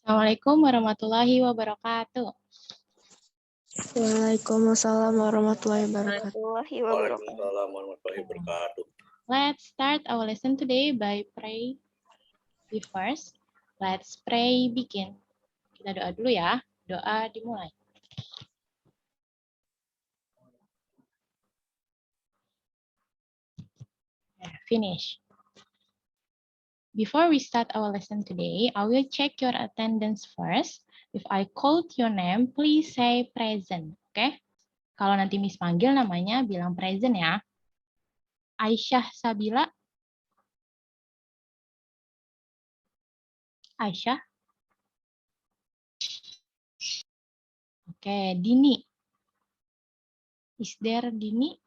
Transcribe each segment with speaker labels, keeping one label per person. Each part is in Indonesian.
Speaker 1: Assalamualaikum warahmatullahi wabarakatuh.
Speaker 2: Waalaikumsalam warahmatullahi wabarakatuh.
Speaker 3: Waalaikumsalam warahmatullahi wabarakatuh.
Speaker 1: Let's start our lesson today by pray. Be first. Let's pray begin. Kita doa dulu ya. Doa dimulai. Finish. Before we start our lesson today, I will check your attendance first. If I called your name, please say present. Oke? Kalau nanti Miss panggil namanya, bilang present ya. Aisyah Sabila. Aisyah. Oke, Dini. Is there Dini?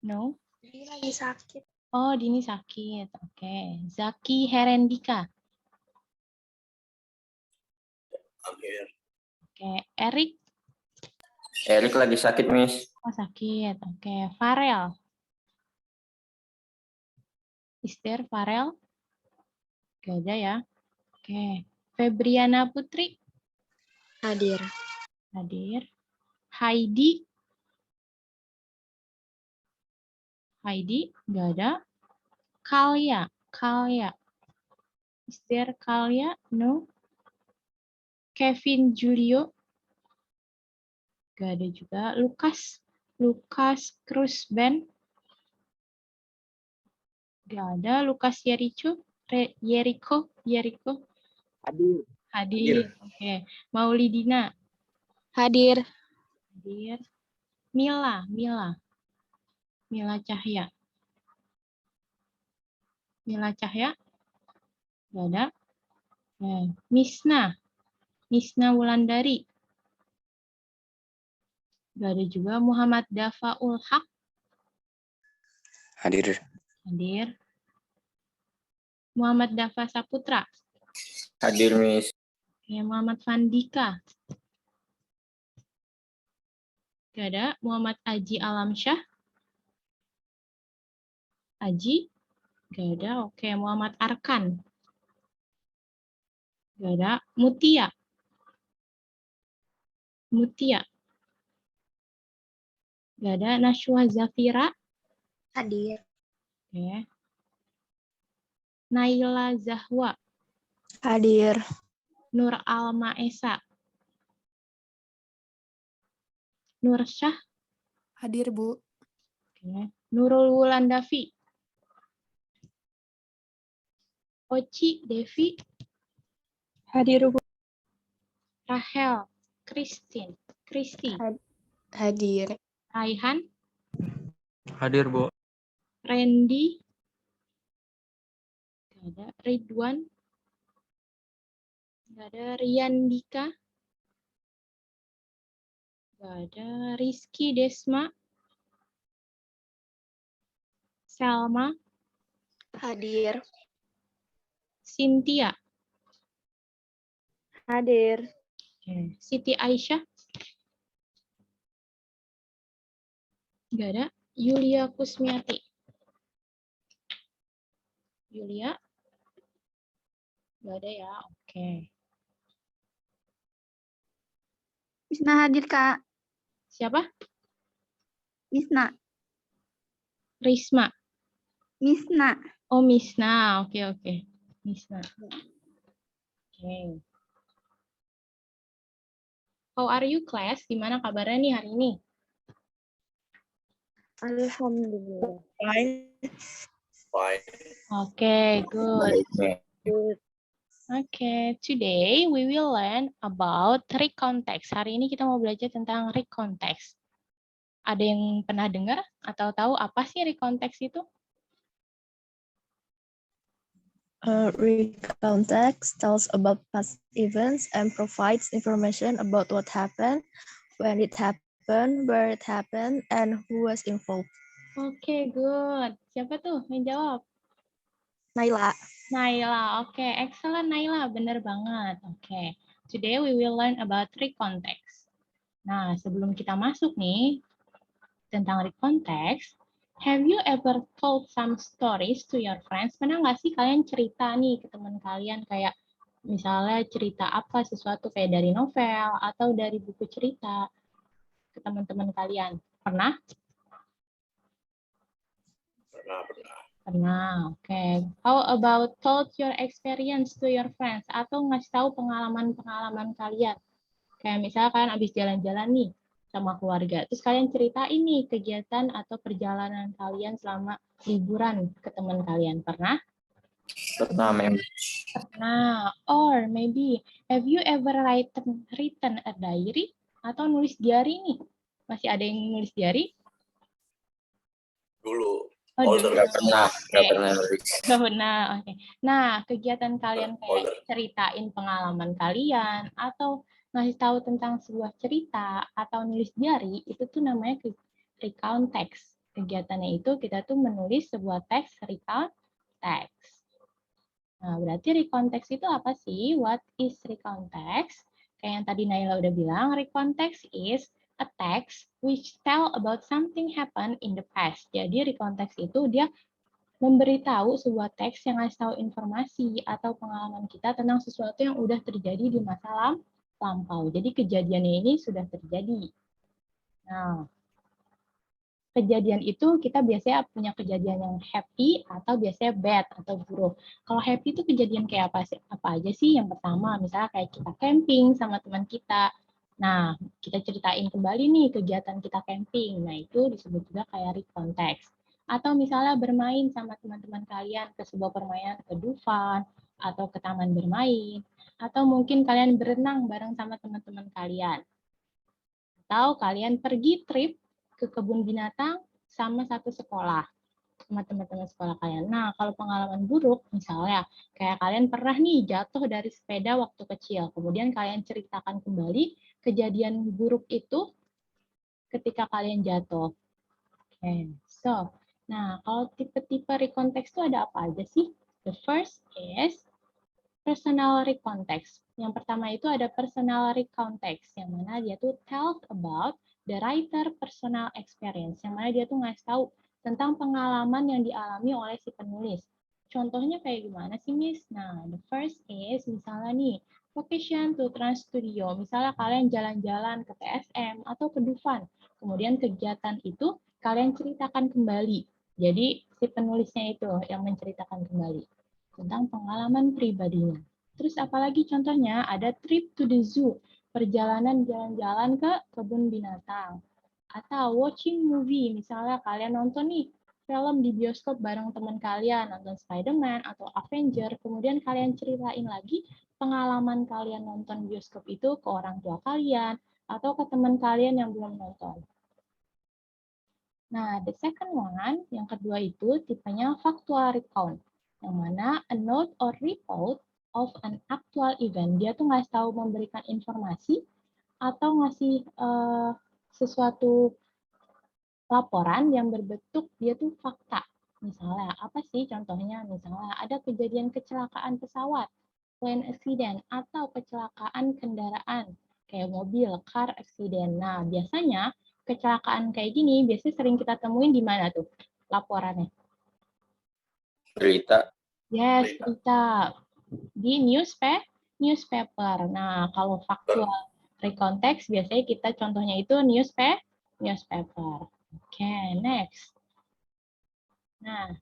Speaker 1: No.
Speaker 2: Ini lagi sakit.
Speaker 1: Oh, Dini sakit. Oke. Zaki Herendika.
Speaker 3: Akhir.
Speaker 1: Oke. Erik.
Speaker 4: Erik lagi sakit, Miss.
Speaker 1: Oh, sakit. Oke. Farel. Is there Farel? Gak ada ya. Oke. Febriana Putri.
Speaker 2: Hadir.
Speaker 1: Hadir. Heidi. Heidi. Gak ada. Kalia. Kalia. Is there Kalia? No. Kevin Julio. Gak ada juga. Lukas. Lukas Krusben. Gak ada. Lukas Yeriko. Yeriko.
Speaker 4: Hadir.
Speaker 1: Hadir. Oke. Maulidina.
Speaker 2: Hadir.
Speaker 1: Hadir. Mila. Mila Cahya. Mila Cahya. Gak ada. Misna. Misna Wulandari. Gak ada juga. Muhammad Dafaul Haq.
Speaker 4: Hadir.
Speaker 1: Hadir. Muhammad Dafa Saputra.
Speaker 4: Hadir, Miss.
Speaker 1: Oke, Muhammad Fandika. Gak ada. Muhammad Aji Alamsyah. Aji. Gak ada. Oke, Muhammad Arkan. Gak ada. Mutia. Gak ada. Nashwa Zafira.
Speaker 2: Hadir.
Speaker 1: Oke. Naila Zahwa.
Speaker 2: Hadir.
Speaker 1: Nur Alma Esa. Nur Syah.
Speaker 2: Hadir, Bu.
Speaker 1: Oke. Nurul Wulandafi. Oci Devi.
Speaker 2: Hadir, Bu.
Speaker 1: Rahel. Kristi.
Speaker 2: Hadir.
Speaker 1: Raihan.
Speaker 4: Hadir, Bu.
Speaker 1: Randy. Gak ada. Ridwan. Gak ada. Riyandika. Gak ada. Rizky Desma. Selma.
Speaker 2: Hadir.
Speaker 1: Cynthia.
Speaker 2: Hadir.
Speaker 1: Oke. Siti Aisyah. Gak ada. Yulia Kusmiati. Yulia. Gak ada ya. Oke.
Speaker 2: Misna hadir, Kak.
Speaker 1: Siapa?
Speaker 2: Misna.
Speaker 1: Risma.
Speaker 2: Misna.
Speaker 1: Oh, Misna. Oke. Misna. Oke. How are you, class? Gimana kabarnya nih hari ini?
Speaker 2: Alhamdulillah.
Speaker 3: Fine.
Speaker 1: Oke, good.
Speaker 4: Baik, Miss.
Speaker 1: Okay, today we will learn about recontext. Hari ini kita mau belajar tentang recontext. Ada yang pernah dengar atau tahu apa sih recontext itu?
Speaker 2: Recontext tells about past events and provides information about what happened, when it happened, where it happened, and who was involved.
Speaker 1: Oke, good. Siapa tuh yang jawab?
Speaker 2: Naila.
Speaker 1: Naila. Oke, excellent Naila. Bener banget. Oke. Today we will learn about recontext. Nah, sebelum kita masuk nih tentang recontext, have you ever told some stories to your friends? Pernah nggak sih kalian cerita nih ke teman kalian kayak, Misalnya cerita apa, sesuatu kayak dari novel atau dari buku cerita ke teman-teman kalian. Pernah?
Speaker 3: Pernah.
Speaker 1: Pernah, oke. How about told your experience to your friends? Atau ngasih tahu pengalaman-pengalaman kalian. Kayak misalnya kalian habis jalan-jalan nih sama keluarga. Terus kalian ceritain nih kegiatan atau perjalanan kalian selama liburan ke teman kalian. Pernah?
Speaker 4: Pernah, Mem.
Speaker 1: Nah, or maybe have you ever written a diary atau nulis diary nih? Masih ada yang nulis diary?
Speaker 3: Dulu.
Speaker 1: Oh,
Speaker 3: Older.
Speaker 1: dulu.
Speaker 4: Nggak pernah nulis.
Speaker 1: Nggak pernah. Oke. Nah, kegiatan kalian kayak
Speaker 3: Older.
Speaker 1: ceritain pengalaman kalian atau ngasih tahu tentang sebuah cerita atau nulis diary itu tuh namanya recount text. Kegiatannya itu kita tuh menulis sebuah teks recount text. Nah, berarti recount text itu apa sih? What is recount text? Kayak yang tadi Naila udah bilang, recount text is a text which tell about something happened in the past. Jadi recount text itu dia memberitahu sebuah teks yang ngasih tahu informasi atau pengalaman kita tentang sesuatu yang udah terjadi di masa lampau. Jadi kejadiannya ini sudah terjadi. Nah, kejadian itu kita biasanya punya kejadian yang happy atau biasanya bad atau buruk. Kalau happy itu kejadian kayak apa sih? Apa aja sih? Yang pertama, misalnya kayak kita camping sama teman kita. Nah, kita ceritain kembali nih kegiatan kita camping. Nah, itu disebut juga kayak recount text. Atau misalnya bermain sama teman-teman kalian ke sebuah permainan, ke Dufan, atau ke taman bermain. Atau mungkin kalian berenang bareng sama teman-teman kalian. Atau kalian pergi trip ke kebun binatang sama satu sekolah, sama teman-teman sekolah kalian. Nah, kalau pengalaman buruk, misalnya, kayak kalian pernah nih jatuh dari sepeda waktu kecil, kemudian kalian ceritakan kembali kejadian buruk itu ketika kalian jatuh. Oke, so, nah kalau tipe-tipe recontext itu ada apa aja sih? The first is personal recontext. Yang pertama itu ada personal recontext, yang mana dia tuh tells about the writer personal experience, yang mana dia tuh ngasih tahu tentang pengalaman yang dialami oleh si penulis. Contohnya kayak gimana sih, Miss? Nah, the first is, misalnya nih, vacation to Trans Studio. Misalnya kalian jalan-jalan ke TSM atau ke Dufan. Kemudian kegiatan itu kalian ceritakan kembali. Jadi, si penulisnya itu yang menceritakan kembali tentang pengalaman pribadinya. Terus apalagi contohnya ada trip to the zoo, perjalanan jalan-jalan ke kebun binatang. Atau watching movie, misalnya kalian nonton nih film di bioskop bareng teman kalian, nonton Spider-Man atau Avenger, kemudian kalian ceritain lagi pengalaman kalian nonton bioskop itu ke orang tua kalian atau ke teman kalian yang belum nonton. Nah, the second one, yang kedua itu tipenya factual recount, yang mana a note or report of an actual event. Dia tuh ngasih tahu memberikan informasi atau ngasih sesuatu laporan yang berbentuk dia tuh fakta. Misalnya, apa sih contohnya? Misalnya ada kejadian kecelakaan pesawat, plane accident, atau kecelakaan kendaraan, kayak mobil, car accident. Nah, biasanya kecelakaan kayak gini biasanya sering kita temuin di mana tuh laporannya?
Speaker 4: Berita.
Speaker 1: Yes, berita. Di newspaper. Nah, kalau faktual recontext biasanya kita contohnya itu newspaper. Oke, next. Nah,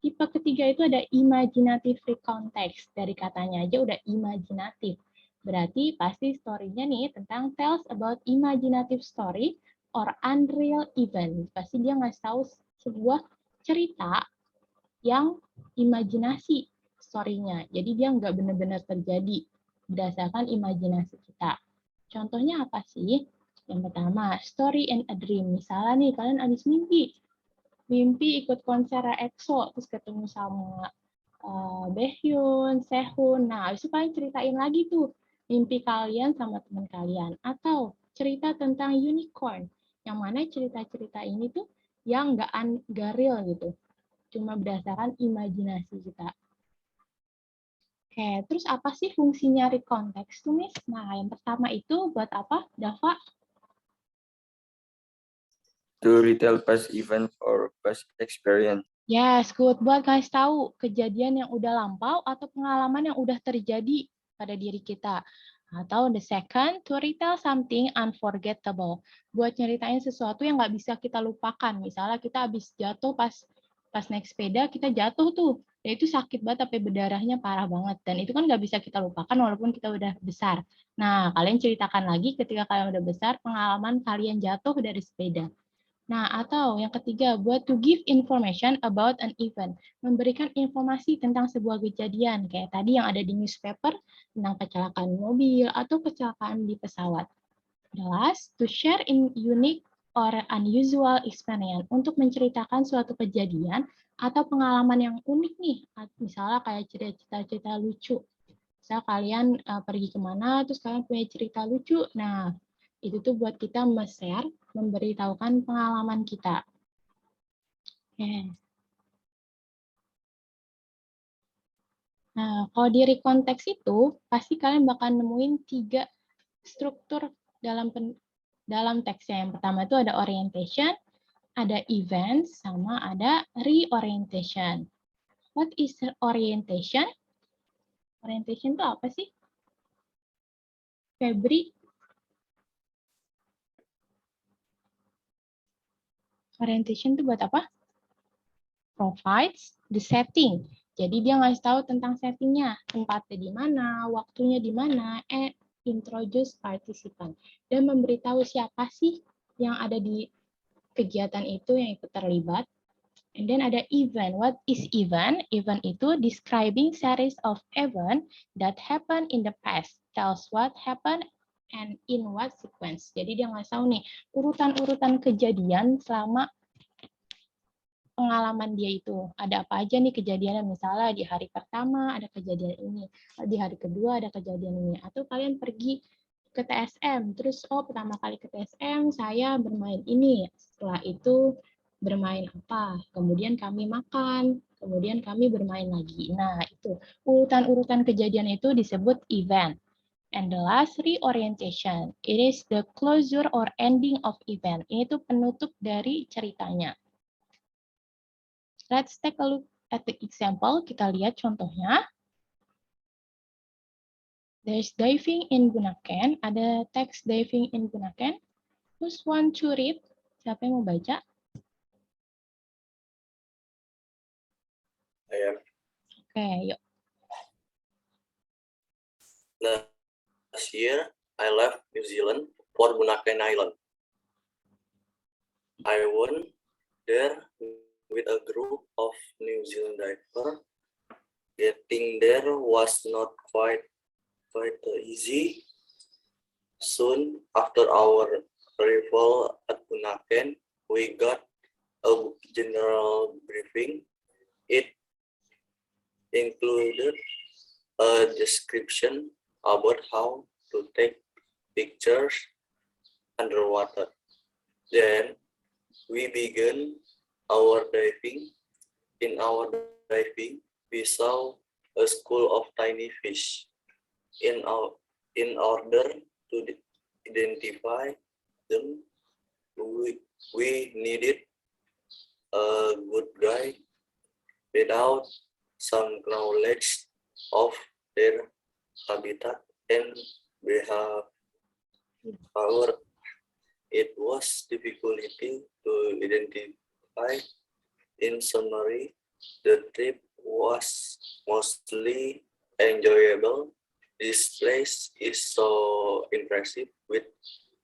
Speaker 1: tipe ketiga itu ada imaginative recontext. Dari katanya aja udah imajinatif. Berarti pasti story-nya nih tentang tells about imaginative story or unreal event. Pasti dia ngasih tahu sebuah cerita yang imajinasi story-nya. Jadi dia nggak benar-benar terjadi berdasarkan imajinasi kita. Contohnya apa sih? Yang pertama, story in a dream. Misalnya nih, kalian habis mimpi ikut konser EXO, terus ketemu sama Baekhyun, Sehun. Nah, habis itu kalian ceritain lagi tuh mimpi kalian sama teman kalian. Atau cerita tentang unicorn, yang mana cerita-cerita ini tuh yang nggak real gitu. Cuma berdasarkan imajinasi kita. Oke, terus apa sih fungsinya recontext tuh, Miss? Nah, yang pertama itu buat apa, Dava?
Speaker 4: To retell past event or past experience.
Speaker 1: Yes, good. Buat guys tahu kejadian yang udah lampau atau pengalaman yang udah terjadi pada diri kita. Atau the second, to retell something unforgettable. Buat nyeritain sesuatu yang nggak bisa kita lupakan. Misalnya kita habis jatuh pas naik sepeda, kita jatuh tuh. Ya itu sakit banget, sampai berdarahnya parah banget. Dan itu kan nggak bisa kita lupakan walaupun kita udah besar. Nah, kalian ceritakan lagi ketika kalian udah besar, pengalaman kalian jatuh dari sepeda. Nah, atau yang ketiga, buat to give information about an event. Memberikan informasi tentang sebuah kejadian, kayak tadi yang ada di newspaper, tentang kecelakaan mobil atau kecelakaan di pesawat. The last, to share in unique or unusual experience. Untuk menceritakan suatu kejadian atau pengalaman yang unik nih. Misalnya kayak cerita-cerita lucu. Misal kalian pergi kemana, terus kalian punya cerita lucu. Nah, itu tuh buat kita share, memberitahukan pengalaman kita. Oke. Nah, kalau di rekonteks itu, pasti kalian bakal nemuin 3 struktur dalam teksnya. Yang pertama itu ada orientation, ada event, sama ada reorientation. What is orientation? Orientation itu apa sih? Febri? Orientation itu buat apa? Provides the setting. Jadi dia ngasih tahu tentang settingnya, tempatnya di mana, waktunya di mana, introduce participant, dan memberitahu siapa sih yang ada di kegiatan itu yang ikut terlibat. And then ada event. What is event? Event itu describing series of event that happen in the past. Tells what happened and in what sequence. Jadi dia ngasih tahu nih urutan-urutan kejadian selama pengalaman dia itu. Ada apa aja nih kejadiannya, misalnya di hari pertama ada kejadian ini, di hari kedua ada kejadian ini. Atau kalian pergi ke TSM, terus pertama kali ke TSM saya bermain ini, setelah itu bermain apa, kemudian kami makan, kemudian kami bermain lagi. Nah, itu urutan-urutan kejadian itu disebut event. And the last, reorientation. It is the closure or ending of event. Ini tuh penutup dari ceritanya. Let's take a look at the example. Kita lihat contohnya. There's diving in Bunaken. Ada text diving in Bunaken. Who's want to read? Siapa yang mau baca?
Speaker 3: Ayan.
Speaker 1: Oke, yuk.
Speaker 3: Last year, I left New Zealand for Bunaken Island. I went there with a group of New Zealand divers. Getting there was not quite easy. Soon after our arrival at Bunaken, we got a general briefing. It included a description about how to take pictures underwater. Then we began our diving. In our diving, we saw a school of tiny fish. In order to identify them, we needed a good guide. Without some knowledge of their habitat and behavior, it was difficulty to identify. In summary, the trip was mostly enjoyable. This place is so impressive with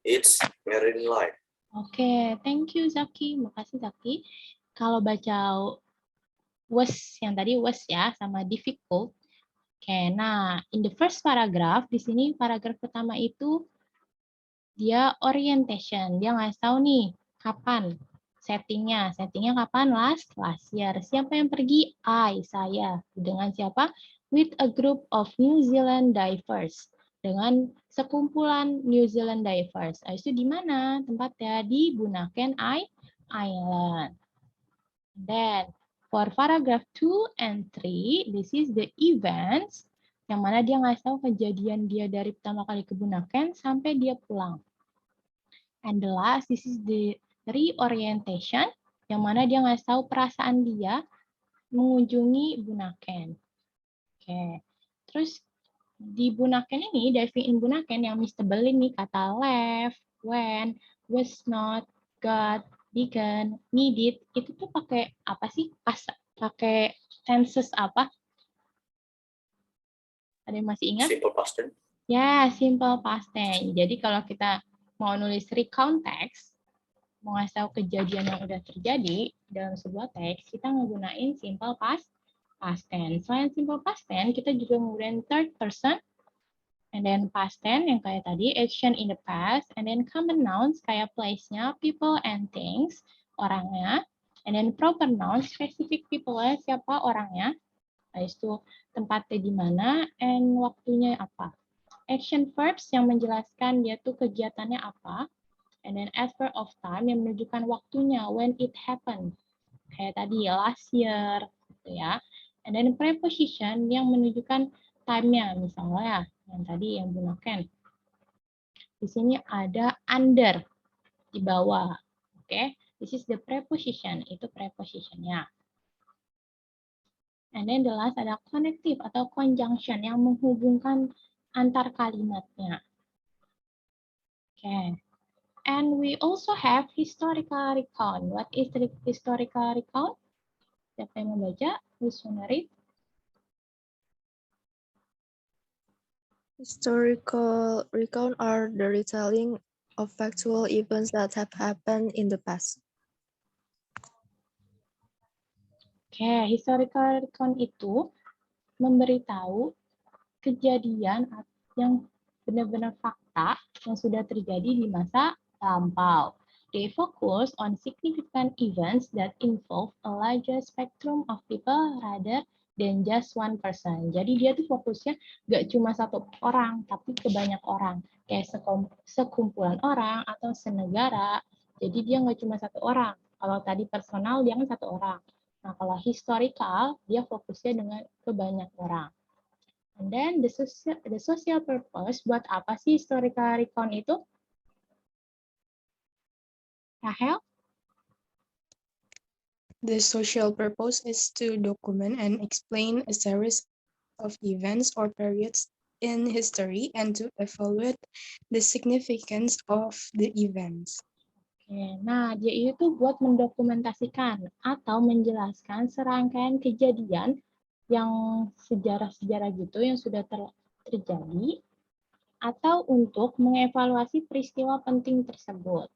Speaker 3: its marine life.
Speaker 1: Oke, thank you Zaki. Makasih Zaki. Kalau baca was yang tadi was ya sama difficult. Oke, nah in the first paragraph di sini paragraf pertama itu dia orientation. Dia ngasih tahu nih kapan settingnya. Settingnya kapan? Last year. Siapa yang pergi? Saya. Dengan siapa? With a group of New Zealand divers. Dengan sekumpulan New Zealand divers. Itu di mana tempatnya? Di Bunaken Island. Then for paragraph 2 and 3, this is the events, yang mana dia ngasih tahu kejadian dia dari pertama kali ke Bunaken sampai dia pulang. And the last, this is the reorientation, yang mana dia ngasih tahu perasaan dia mengunjungi Bunaken. Oke, terus di Bunaken ini, diving in Bunaken yang Miss tebelin nih kata left, went, was not, got, began, needed, itu tuh pakai apa sih? Pakai tenses apa? Ada yang masih ingat?
Speaker 3: Simple past tense.
Speaker 1: Ya, simple past tense. Jadi kalau kita mau nulis recount text, mau ngasih tahu kejadian yang udah terjadi dalam sebuah teks, kita menggunakan simple past tense. Selain simple past tense, kita juga menggunakan third person, and then past tense yang kayak tadi, action in the past, and then common nouns kayak place-nya, people and things, orangnya, and then proper nouns, specific people-nya, siapa orangnya, habis itu tempatnya di mana, and waktunya apa. Action verbs yang menjelaskan dia tuh kegiatannya apa, and then adverb of time yang menunjukkan waktunya, when it happened. Kayak tadi, last year, gitu ya. And then preposition yang menunjukkan time-nya, misalnya yang tadi yang gunakan. Di sini ada under, di bawah. Oke, this is the preposition, itu prepositionnya. And then the last ada connective atau conjunction yang menghubungkan antar kalimatnya. Oke. And we also have historical recount. What is the historical recount? Siapa yang membaca? Who's gonna read?
Speaker 2: Historical recount are the retelling of factual events that have happened in the past.
Speaker 1: Oke, historical recount itu memberitahu kejadian yang benar-benar fakta yang sudah terjadi di masa lampau. They focus on significant events that involve a larger spectrum of people rather than just one person. Jadi dia tuh fokusnya nggak cuma satu orang, tapi ke banyak orang. Kayak sekumpulan orang atau senegara. Jadi dia nggak cuma satu orang. Kalau tadi personal, dia kan satu orang. Nah, kalau historical, dia fokusnya dengan ke banyak orang. And then the social purpose, buat apa sih historical recount itu? Rahel?
Speaker 5: The social purpose is to document and explain a series of events or periods in history and to evaluate the significance of the events.
Speaker 1: Oke, nah dia itu buat mendokumentasikan atau menjelaskan serangkaian kejadian yang sejarah-sejarah gitu yang sudah terjadi atau untuk mengevaluasi peristiwa penting tersebut.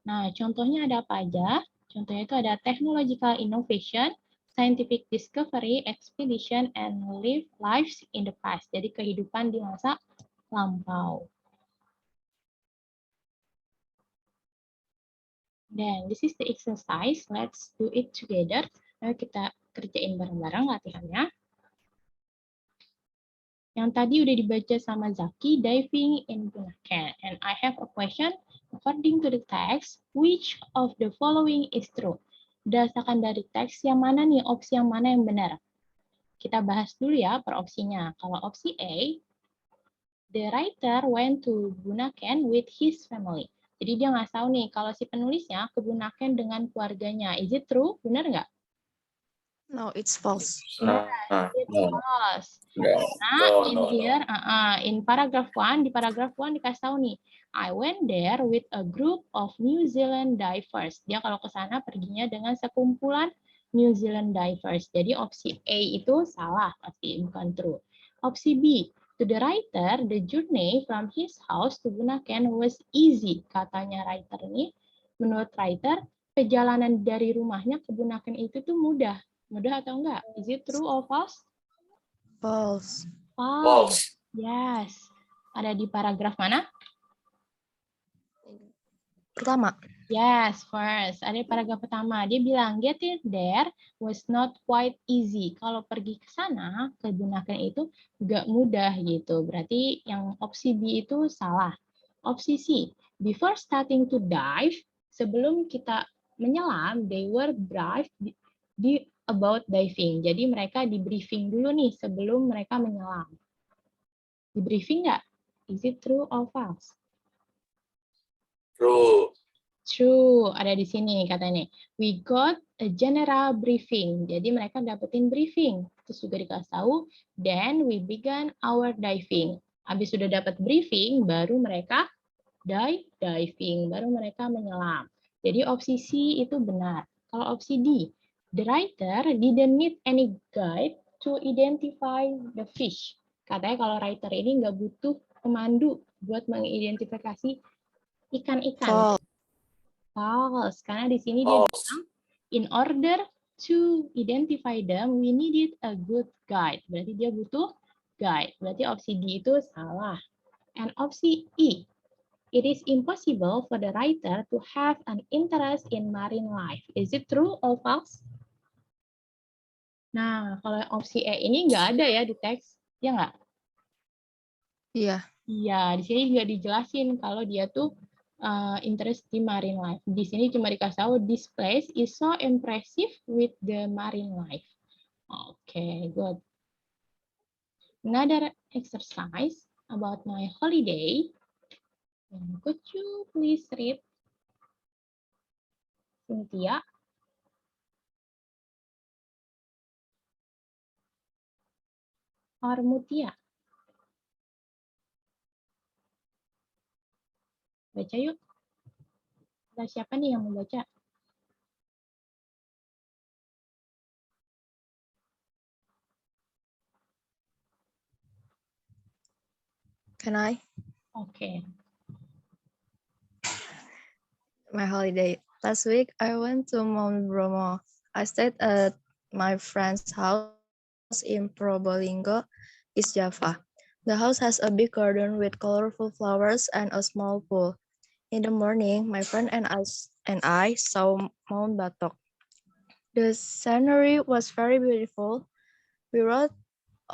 Speaker 1: Nah, contohnya ada apa aja? Contohnya itu ada technological innovation, scientific discovery, expedition, and lives in the past. Jadi kehidupan di masa lampau. Dan this is the exercise. Let's do it together. Ayo kita kerjain bareng-bareng latihannya. Yang tadi udah dibaca sama Zaki, diving in Bunaken. And I have a question. According to the text, which of the following is true? Berdasarkan dari teks, yang mana nih opsi yang mana yang benar? Kita bahas dulu ya per opsinya. Kalau opsi A, the writer went to Bunaken with his family. Jadi dia nggak tahu nih kalau si penulisnya ke Bunaken dengan keluarganya. Is it true? Benar nggak?
Speaker 2: No, it's false.
Speaker 1: It's
Speaker 3: No.
Speaker 1: false.
Speaker 4: No.
Speaker 1: Nah,
Speaker 3: No.
Speaker 1: in paragraph 1, di paragraph 1 dikasih tahu nih, I went there with a group of New Zealand divers. Dia kalau ke sana perginya dengan sekumpulan New Zealand divers. Jadi opsi A itu salah, pasti bukan true. Opsi B, to the writer, the journey from his house to Bunaken was easy. Katanya writer ini, menurut writer, perjalanan dari rumahnya ke Bunaken itu tuh mudah. Mudah atau enggak? Is it true or false?
Speaker 2: False.
Speaker 3: False.
Speaker 1: Yes. Ada di paragraf mana?
Speaker 2: Pertama.
Speaker 1: Yes, first. Ada di paragraf pertama. Dia bilang, getting there was not quite easy. Kalau pergi ke sana, ke Bunaken itu nggak mudah gitu. Berarti yang opsi B itu salah. Opsi C, before starting to dive, sebelum kita menyelam, they were briefed about diving. Jadi mereka di briefing dulu nih sebelum mereka menyelam. Di briefing nggak? Is it true or false?
Speaker 3: True.
Speaker 1: True, ada di sini katanya. We got a general briefing. Jadi mereka dapetin briefing. terus juga dikasih tahu, then we began our diving. Habis sudah dapat briefing, baru mereka diving, baru mereka menyelam. Jadi opsi C itu benar. Kalau opsi D, the writer didn't need any guide to identify the fish. Katanya kalau writer ini nggak butuh pemandu buat mengidentifikasi ikan-ikan. False, karena di sini dia bilang, in order to identify them, we needed a good guide. Berarti dia butuh guide. Berarti opsi D itu salah. And opsi E, it is impossible for the writer to have an interest in marine life. Is it true or false? Nah, kalau opsi E ini nggak ada ya di teks, ya nggak?
Speaker 2: Iya.
Speaker 1: Iya, di sini juga dijelasin kalau dia tuh interest di marine life. Di sini cuma dikasih tahu, this place is so impressive with the marine life. Okay, good. Another exercise about my holiday. Could you please read, Cynthia? Or Mutia? Baca yuk. Ada siapa nih yang mau baca?
Speaker 2: Can I?
Speaker 1: Oke.
Speaker 2: My holiday. Last week, I went to Mount Bromo. I stayed at my friend's house in Probolinggo, East Java. The house has a big garden with colorful flowers and a small pool. In the morning, my friend and I saw Mount Batok. The scenery was very beautiful. We rode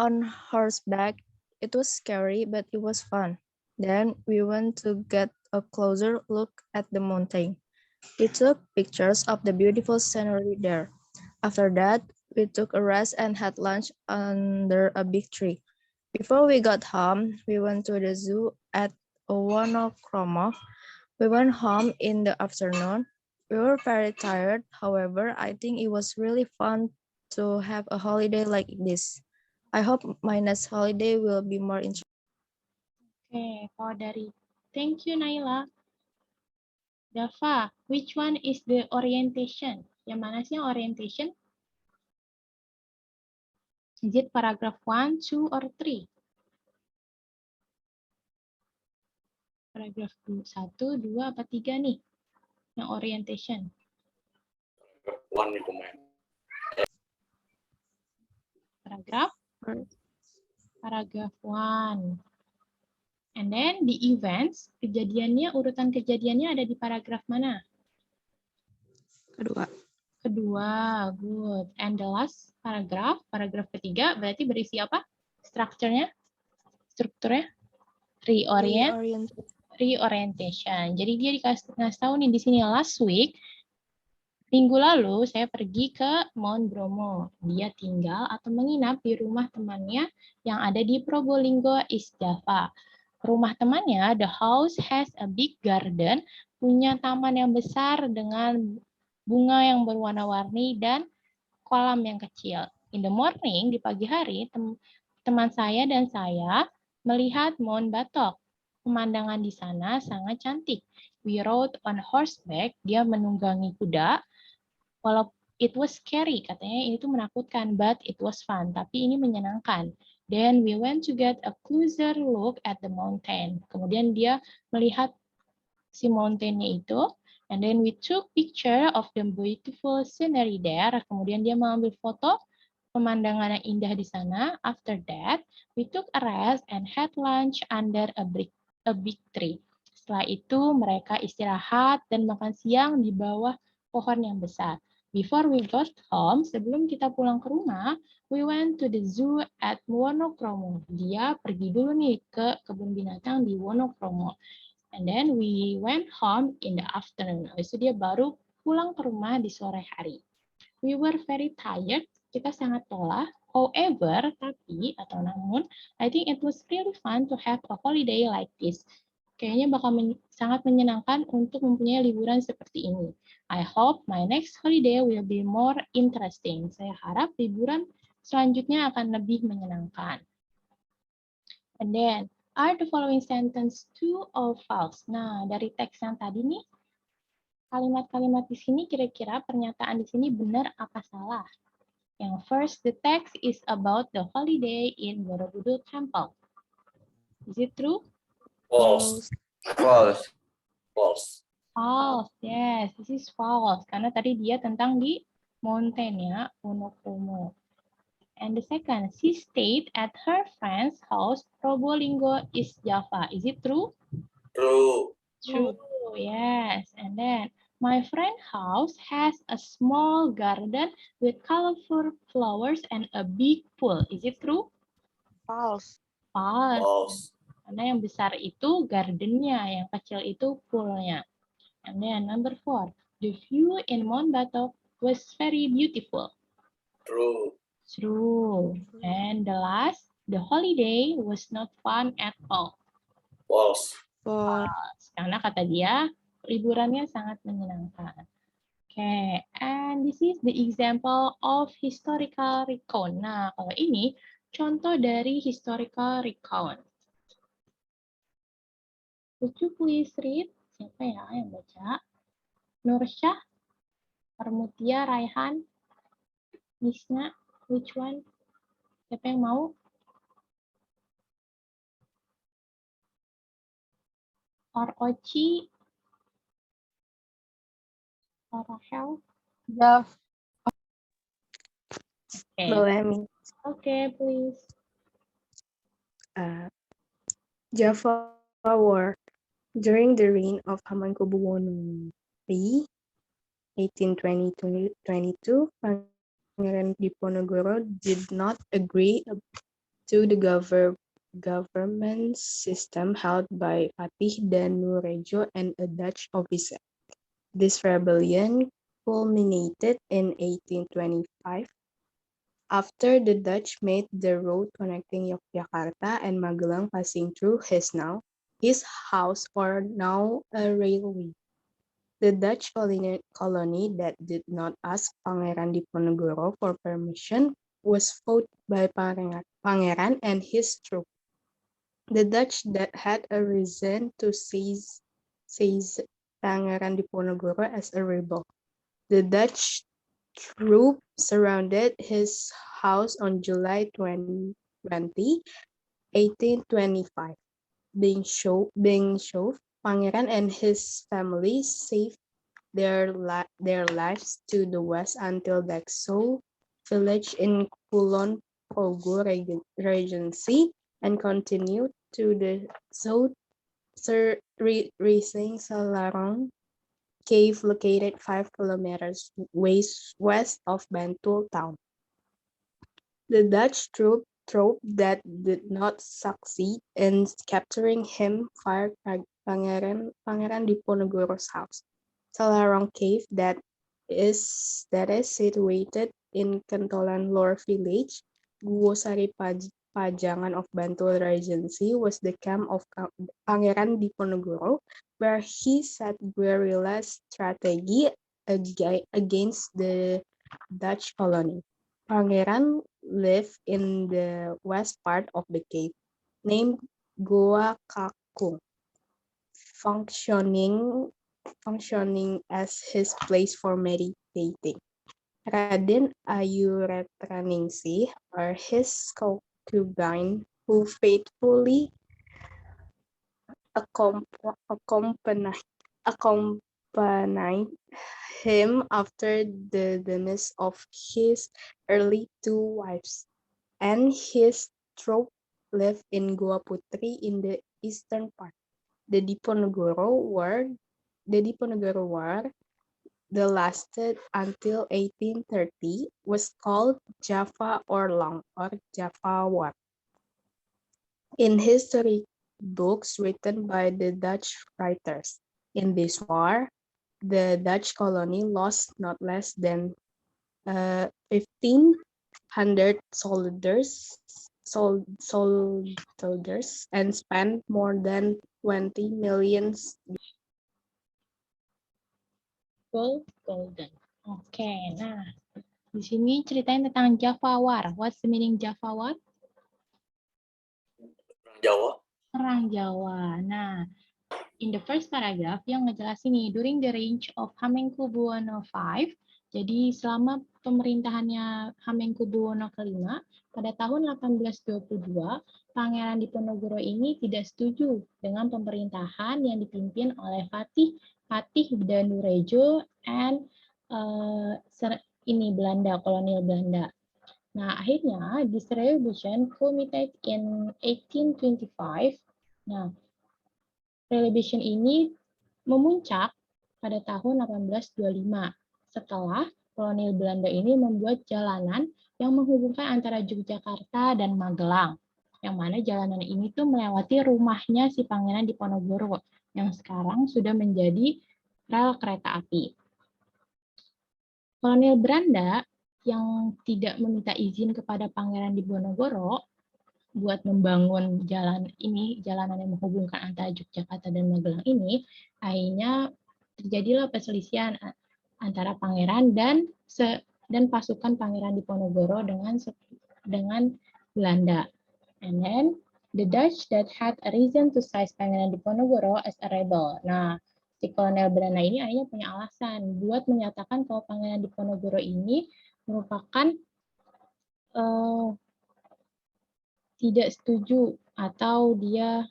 Speaker 2: on horseback. It was scary, but it was fun. Then we went to get a closer look at the mountain. We took pictures of the beautiful scenery there. After that, we took a rest and had lunch under a big tree. Before we got home, we went to the zoo at Wonokromo. We went home in the afternoon. We were very tired. However, I think it was really fun to have a holiday like this. I hope my next holiday will be more interesting.
Speaker 1: Oke, kalau dari thank you Naila. Dava, which one is the orientation? Yang mana sih yang orientation? Is it paragraph 1, 2, or 3? Paragraph 1, 2, apa 3 nih? Yang orientation.
Speaker 3: One nih pemain.
Speaker 1: Paragraph 1. And then the events, kejadiannya, urutan kejadiannya ada di paragraf mana? Kedua, good. And the last paragraf ketiga, berarti berisi apa? Strukturnya? Reorientation. Jadi dia dikasih tahu nih di sini, last week, minggu lalu saya pergi ke Mount Bromo. Dia tinggal atau menginap di rumah temannya yang ada di Probolinggo, East Java. Rumah temannya, the house has a big garden, punya taman yang besar dengan bunga yang berwarna-warni dan kolam yang kecil. In the morning, di pagi hari, teman saya dan saya melihat Mount Batok. Pemandangan di sana sangat cantik. We rode on horseback, dia menunggangi kuda. Walau it was scary, katanya ini tuh menakutkan, but it was fun. Tapi ini menyenangkan. Then we went to get a closer look at the mountain. Kemudian dia melihat si mountain-nya itu. And then we took picture of the beautiful scenery there. Kemudian dia mengambil foto pemandangan yang indah di sana. After that, we took a rest and had lunch under a big tree. Setelah itu, mereka istirahat dan makan siang di bawah pohon yang besar. Before we got home, sebelum kita pulang ke rumah, we went to the zoo at Wonokromo. Dia pergi dulu nih ke kebun binatang di Wonokromo. And then we went home in the afternoon. Habis itu dia baru pulang ke rumah di sore hari. We were very tired. Kita sangat lelah. However, tapi atau namun, I think it was really fun to have a holiday like this. Kayaknya bakal sangat menyenangkan untuk mempunyai liburan seperti ini. I hope my next holiday will be more interesting. Saya harap liburan selanjutnya akan lebih menyenangkan. And then, are the following sentence true or false? Nah, dari teks yang tadi nih, kalimat-kalimat di sini kira-kira pernyataan di sini benar apa salah? Yang first, the text is about the holiday in Borobudur Temple. Is it true?
Speaker 3: False.
Speaker 4: False.
Speaker 3: False.
Speaker 1: False. Yes, this is false. Karena tadi dia tentang di mountain ya, Wonokromo. And the second, she stayed at her friend's house, Probolinggo, East Java. Is it true?
Speaker 3: True.
Speaker 1: True, yes. And then, my friend's house has a small garden with colorful flowers and a big pool. Is it true?
Speaker 5: False.
Speaker 1: False.
Speaker 3: False.
Speaker 1: Karena yang besar itu gardennya, yang kecil itu poolnya. And then number 4, the view in Mount Batok was very beautiful.
Speaker 3: True.
Speaker 1: True. And the last, the holiday was not fun at all.
Speaker 3: False.
Speaker 1: Karena kata dia, liburannya sangat menyenangkan. Okay, and this is the example of historical recount. Nah, kalau ini contoh dari historical recount. Would you please read? Siapa ya yang baca? Nursyah, Permutia, Raihan, Nisna, which one? Siapa yang mau? Or Oci? Or Rachel?
Speaker 5: Yeah.
Speaker 1: Okay.
Speaker 2: Boleh,
Speaker 1: Okay, please.
Speaker 5: Java War. During the reign of Hamengkubuwono III, 1820-22, Pangeran Diponegoro did not agree to the government system held by Fatih Danurejo and a Dutch officer. This rebellion culminated in 1825 after the Dutch made the road connecting Yogyakarta and Magelang passing through his house or now a railway. The Dutch colony that did not ask Pangeran Diponegoro for permission was fought by Pangeran and his troops. The Dutch that had a reason to seize Pangeran Diponegoro as a rebel. The Dutch troop surrounded his house on July 20, 1825. Being shoved, Pangeran and his family saved their lives to the west until Dakso village in Kulon Progo Regency and continued to the south, reaching Selarong Cave located 5 kilometers west of Bantul town. The Dutch troop that did not succeed in capturing him fired Pangeran Diponegoro's house. Selarong Cave that is situated in Kentolan Lor village, Guosari Pajangan of Bantul Regency was the camp of Pangeran Diponegoro, where he set guerrilla strategy against the Dutch colony. Pangeran lived in the west part of the cave, named Goa Kakung, functioning as his place for meditating. Raden Ayuretreningsih, or his concubine, who faithfully accompanied him after the demise of his early 2 wives, and his troop lived in Goa Putri in the eastern part. The Diponegoro War that lasted until 1830 was called Java Oorlog or Java War. In history books written by the Dutch writers, in this war, the Dutch colony lost not less than 1,500 soldiers and spent more than 20 million.
Speaker 1: Golden. Oke, nah Di sini ceritain tentang Java War. What's the meaning Java War?
Speaker 3: Perang Jawa.
Speaker 1: Perang Jawa. Nah, in the first paragraph yang ngejelasin nih, during the reign of Hamengkubuwono V, jadi selama pemerintahannya Hamengkubuwono ke-5, pada tahun 1822, Pangeran Diponegoro ini tidak setuju dengan pemerintahan yang dipimpin oleh Patih Danurejo and Belanda, kolonial Belanda. Nah, akhirnya this revolution culminated in 1825. Nah, revolution ini memuncak pada tahun 1825 setelah kolonial Belanda ini membuat jalanan yang menghubungkan antara Yogyakarta dan Magelang. Yang mana jalanan ini tuh melewati rumahnya si Pangeran Diponegoro yang sekarang sudah menjadi rel kereta api. Kolonial Belanda yang tidak meminta izin kepada Pangeran Diponegoro buat membangun jalanan yang menghubungkan antara Yogyakarta dan Magelang ini, akhirnya terjadilah perselisihan antara pangeran dan pasukan Pangeran Diponegoro dengan Belanda. And then the Dutch that had a reason to seize Pangeran Diponegoro as a rebel. Nah, si kolonial Belanda ini akhirnya punya alasan buat menyatakan kalau Pangeran Diponegoro ini merupakan tidak setuju atau dia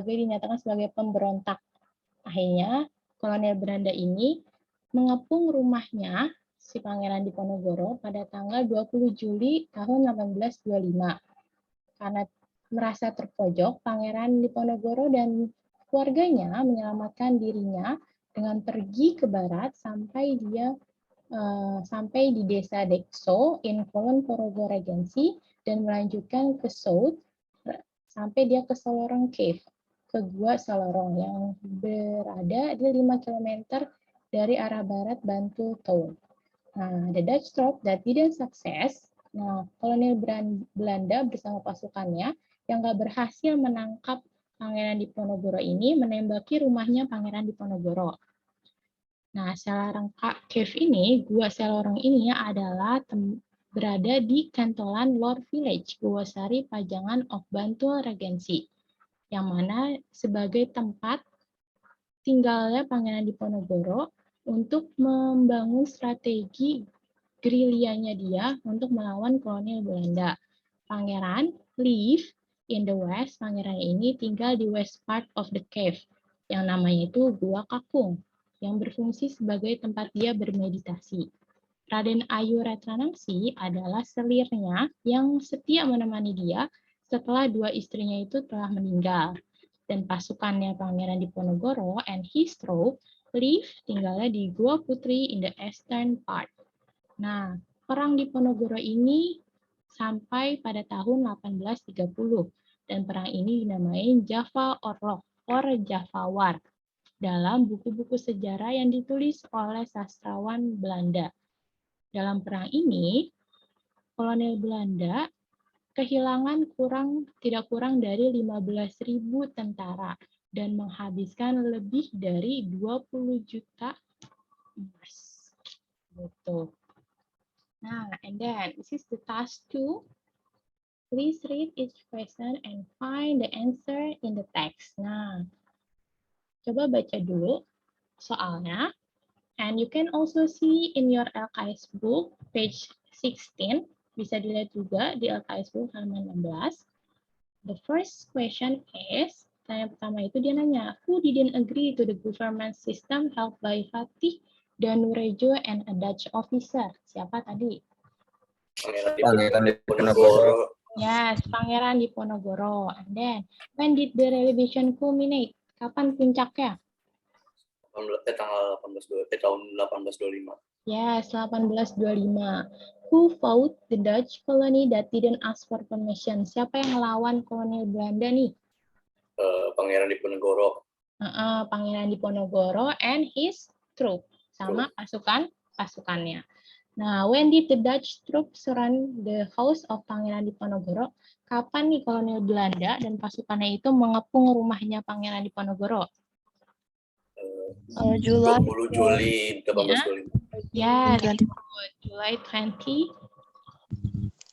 Speaker 1: dinyatakan sebagai pemberontak. Akhirnya kolonial Belanda ini mengepung rumahnya si Pangeran Diponegoro pada tanggal 20 Juli tahun 1825. Karena merasa terpojok, Pangeran Diponegoro dan keluarganya menyelamatkan dirinya dengan pergi ke barat sampai di desa Dekso in Kulon Progo Regency dan melanjutkan ke south sampai dia ke Solorong Cave, ke Gua Solorong yang berada di 5 km dari arah barat Bantul Town. Nah, the Dutch troop that didn't success. Nah, kolonial Belanda bersama pasukannya yang nggak berhasil menangkap Pangeran Diponegoro ini menembaki rumahnya Pangeran Diponegoro. Nah, Selarong Cave ini, Gua Selorong ini adalah berada di Kantolan Lord Village, Gowasari Pajangan of Bantul Regency, yang mana sebagai tempat tinggalnya Pangeran Diponegoro untuk membangun strategi gerilyanya dia untuk melawan kolonial Belanda. Pangeran live in the west, pangeran ini tinggal di west part of the cave, yang namanya itu Gua Kakung, yang berfungsi sebagai tempat dia bermeditasi. Raden Ayu Retranangsi adalah selirnya yang setia menemani dia setelah dua istrinya itu telah meninggal. Dan pasukannya Pangeran Diponegoro and his troop live tinggalnya di Gua Putri in the eastern part. Nah, perang Diponegoro ini sampai pada tahun 1830 dan perang ini dinamai Java Orlog or Java War dalam buku-buku sejarah yang ditulis oleh sastrawan Belanda. Dalam perang ini, kolonial Belanda kehilangan tidak kurang dari 15.000 tentara dan menghabiskan lebih dari 20 juta emas. Gitu. Nah, and then this is the task 2. Please read each question and find the answer in the text. Nah, coba baca dulu soalnya. And you can also see in your LKS book, page 16. Bisa dilihat juga di LKS book halaman 16. The first question is, tanya pertama itu dia nanya, who didn't agree to the government system held by Fatih Danurejo and a Dutch officer? Siapa tadi?
Speaker 4: Pangeran Diponegoro.
Speaker 3: Diponegoro.
Speaker 1: Yes, Pangeran Diponegoro. And then, when did the revolution culminate? Kapan puncaknya?
Speaker 3: Tahun 1825.
Speaker 1: Yes, 1825. Who fought the Dutch colony that didn't ask for permission? Siapa yang melawan kolonial Belanda nih?
Speaker 3: Pangeran Diponegoro.
Speaker 1: Pangeran Diponegoro and his troop, sama pasukannya. Nah, when did the Dutch troops surround the house of Pangeran Diponegoro? Kapan nih kolonial Belanda dan pasukannya itu mengepung rumahnya Pangeran Diponegoro?
Speaker 2: July
Speaker 3: 20 Juli 1825.
Speaker 1: Yes,
Speaker 2: 20.
Speaker 1: good. July 20,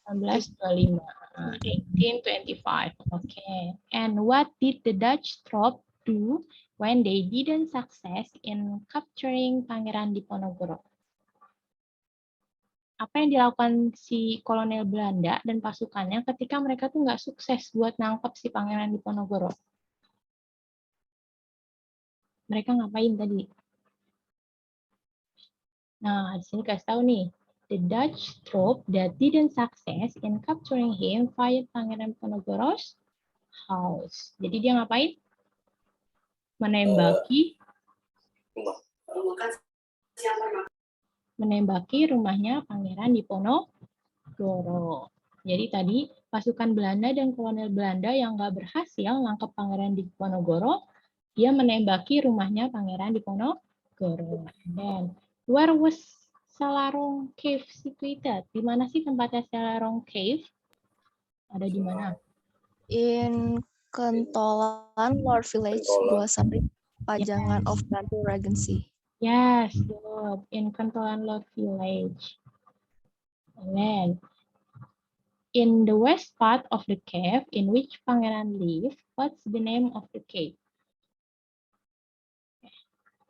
Speaker 1: 1825. 1825. Okay. And what did the Dutch troop do when they didn't success in capturing Pangeran Diponegoro? Apa yang dilakukan si kolonel Belanda dan pasukannya ketika mereka tuh nggak sukses buat nangkep si Pangeran Diponegoro? Mereka ngapain tadi? Nah, di sini kasih tahu nih. The Dutch troop that didn't success in capturing him fired Pangeran Diponegoro's house. Jadi dia ngapain? Menembaki rumahnya Pangeran Diponegoro. Jadi tadi pasukan Belanda dan kolonel Belanda yang nggak berhasil nangkep Pangeran Diponegoro, dia menembaki rumahnya Pangeran Diponegoro. Dan where was Selarong Cave situated? Di mana sih tempatnya Selarong Cave? Ada di mana?
Speaker 2: In Kentolan, Lord Village, Gua Sari, Pajangan of Bantu Regency.
Speaker 1: Yes, good. In Kentolan Lord Village. And then, in the west part of the cave in which Pangeran lived, what's the name of the cave?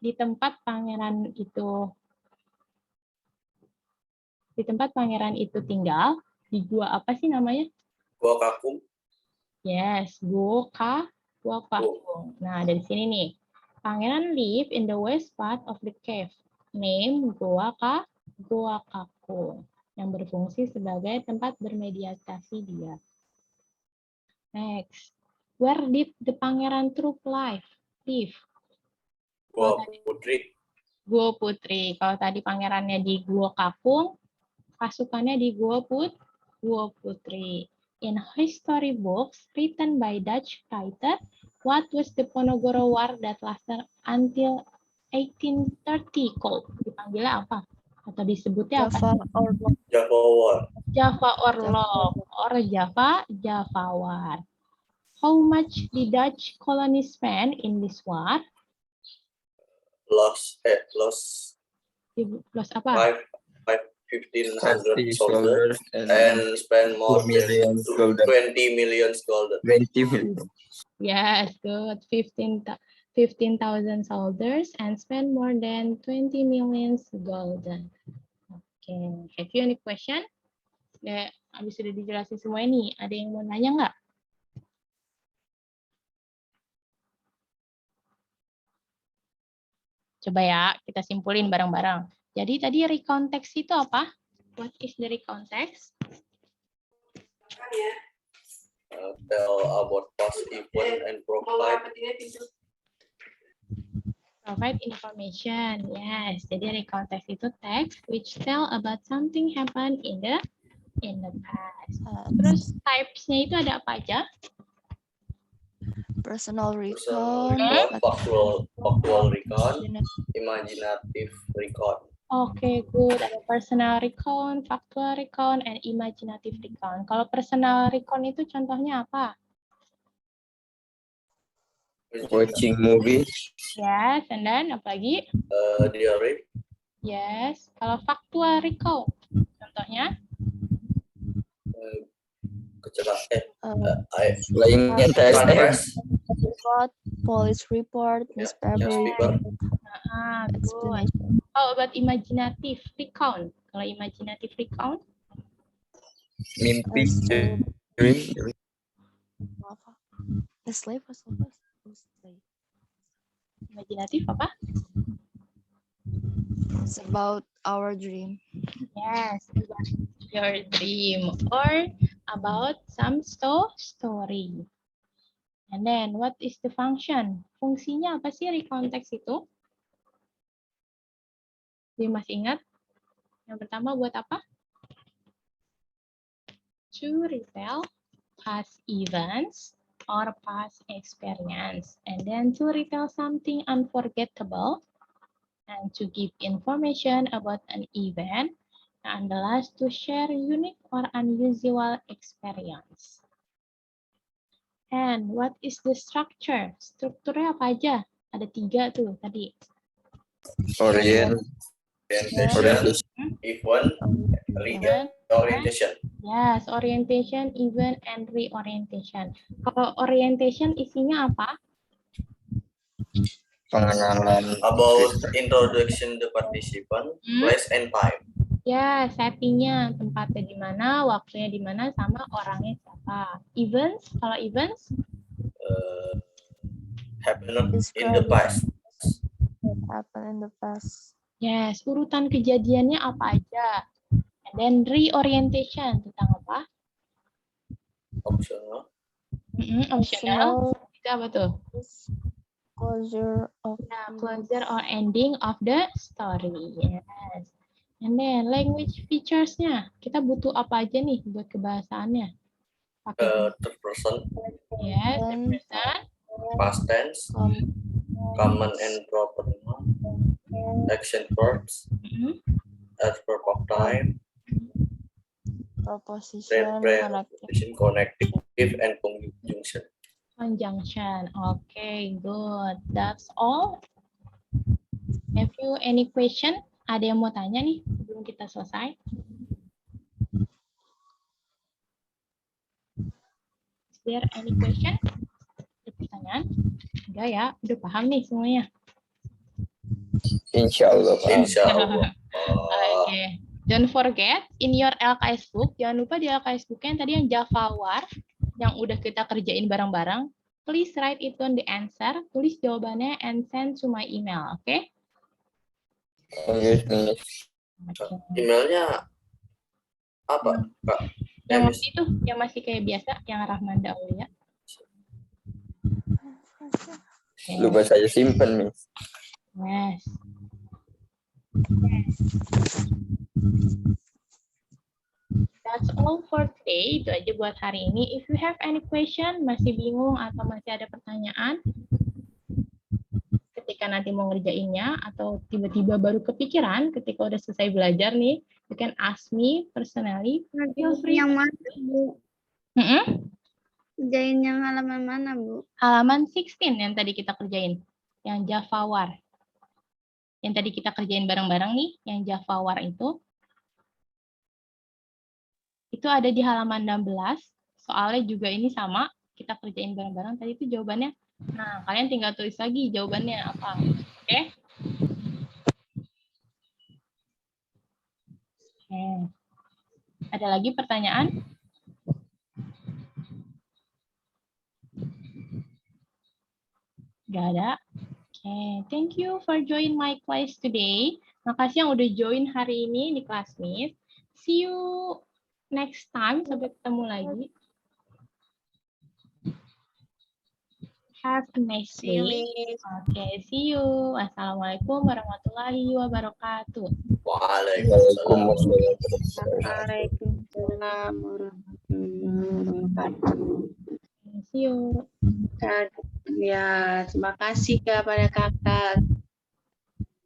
Speaker 1: Di tempat pangeran itu tinggal, di gua apa sih namanya?
Speaker 3: Gua Kakung.
Speaker 1: Yes, gua Kakung. Nah, dari sini nih. Pangeran live in the west part of the cave. Name Gua Kakung. Yang berfungsi sebagai tempat bermediasi dia. Next. Where did the Pangeran troop live?
Speaker 3: Gua Putri.
Speaker 1: Gua Putri. Kalau tadi pangerannya di Gua Kakung, pasukannya di Gua Putri. In history books written by Dutch writer, what was the Ponorogo War that lasted until 1830 called? Dipanggilnya apa? Atau disebutnya
Speaker 2: Java
Speaker 1: apa?
Speaker 2: Orlog.
Speaker 3: Java War.
Speaker 1: Java Orlog or Java War. How much did Dutch colony spend in this war?
Speaker 3: Lost
Speaker 1: Apa?
Speaker 3: 1,500 soldiers and spend more than 20 million golden.
Speaker 4: 20 million.
Speaker 1: Yes, good. 15,000 soldiers and spend more than 20 million golden. Okay. Have you any question? Habis sudah dijelasin semua ini, ada yang mau nanya nggak? Coba ya, kita simpulin bareng-bareng. Jadi tadi recount text itu apa? What is the recount text?
Speaker 3: Tell about past event and provide
Speaker 1: Information. Yes, jadi recount text itu text which tell about something happen in the past. Terus types-nya itu ada apa aja?
Speaker 2: Personal recount,
Speaker 3: factual recount, imaginative recount.
Speaker 1: Oke, good. Ada personal recount, factual recount, and imaginative recount. Kalau personal recount itu contohnya apa?
Speaker 4: Watching movie.
Speaker 1: Yes, and then apa lagi?
Speaker 3: Diary.
Speaker 1: Yes. Kalau factual recount, contohnya?
Speaker 4: Flying TSM.
Speaker 2: report, police report, newspaper report, explanation.
Speaker 1: How about imaginative recount? Kalau imaginative recount?
Speaker 4: Mimpi.
Speaker 2: Apa? The slave was slave.
Speaker 1: Imaginatif apa?
Speaker 2: It's about our dream.
Speaker 1: Yes, about your dream or about some story. And then, what is the function? Fungsinya apa sih recount text itu? Jadi masih ingat? Yang pertama buat apa? To retell past events or past experience. And then to retell something unforgettable. And to give information about an event. And the last, to share unique or unusual experience. And what is the structure? Strukturnya apa aja? Ada 3 tuh tadi.
Speaker 4: Orient,
Speaker 3: Orientation, event,
Speaker 1: Event,
Speaker 3: orientation.
Speaker 1: Yes, orientation, event, and reorientation. Kalau orientation isinya apa?
Speaker 4: pengenalan.
Speaker 3: About introduction the participant, place and time.
Speaker 1: Ya, settingnya, tempatnya di mana, waktunya di mana, sama orangnya siapa. Events, kalau events,
Speaker 3: Happened in the past.
Speaker 2: Happened in the past.
Speaker 1: yes, urutan kejadiannya apa aja. And then reorientation, tentang apa?
Speaker 3: Optional.
Speaker 1: Optional, itu apa tuh?
Speaker 2: Closure of
Speaker 1: Nah, closure or ending of the story. Yes. And then language features-nya. Kita butuh apa aja nih buat kebahasaannya? Pakai
Speaker 3: Third person,
Speaker 1: yes,
Speaker 2: then
Speaker 1: person,
Speaker 3: past tense, common and proper noun, action verbs, adverb of time,
Speaker 2: preposition,
Speaker 3: preposition, connective, and conjunction.
Speaker 1: conjunction. Okay, good. That's all. Have you any question? Ada yang mau tanya nih sebelum kita selesai? Is there any question? Ada pertanyaan? Enggak ya, udah paham nih semuanya.
Speaker 4: Insya Allah, Pak.
Speaker 3: Insya Allah.
Speaker 1: Okay. Don't forget, in your LKS book, jangan lupa di LKS book yang tadi yang Java War, yang udah kita kerjain bareng-bareng, please write it on the answer, tulis jawabannya and send to my email, oke?
Speaker 4: Yes, Miss.
Speaker 3: Emailnya apa, Kak?
Speaker 1: Yang masih itu, yang masih kayak biasa, yang Rahmanda Aulia.
Speaker 4: Lupa saya simpen, Miss.
Speaker 1: Yes. That's all for today. Itu aja buat hari ini. If you have any question, masih bingung atau masih ada pertanyaan, ketika nanti mau ngerjainnya, atau tiba-tiba baru kepikiran ketika udah selesai belajar nih, you can ask me personally. Feel free.
Speaker 6: Yang mana, Bu?
Speaker 1: Mm-mm.
Speaker 6: Kerjain yang halaman mana, Bu?
Speaker 1: Halaman 16 yang tadi kita kerjain. Yang Java War. Yang tadi kita kerjain bareng-bareng nih, yang Java War itu ada di halaman 16. Soalnya juga ini sama, kita kerjain bareng-bareng. Tadi itu jawabannya. Nah, kalian tinggal tulis lagi jawabannya apa. Oke? Oke. Ada lagi pertanyaan? Gak ada? Oke, thank you for join my class today. Makasih yang udah join hari ini di kelas Miss. See you next time. Sampai ketemu lagi. Have a nice day. Oke, see you. Assalamualaikum warahmatullahi wabarakatuh.
Speaker 3: Waalaikumsalam.
Speaker 6: Waalaikumsalam warahmatullahi wabarakatuh.
Speaker 1: See you.
Speaker 6: Ya, terima kasih kepada kakak.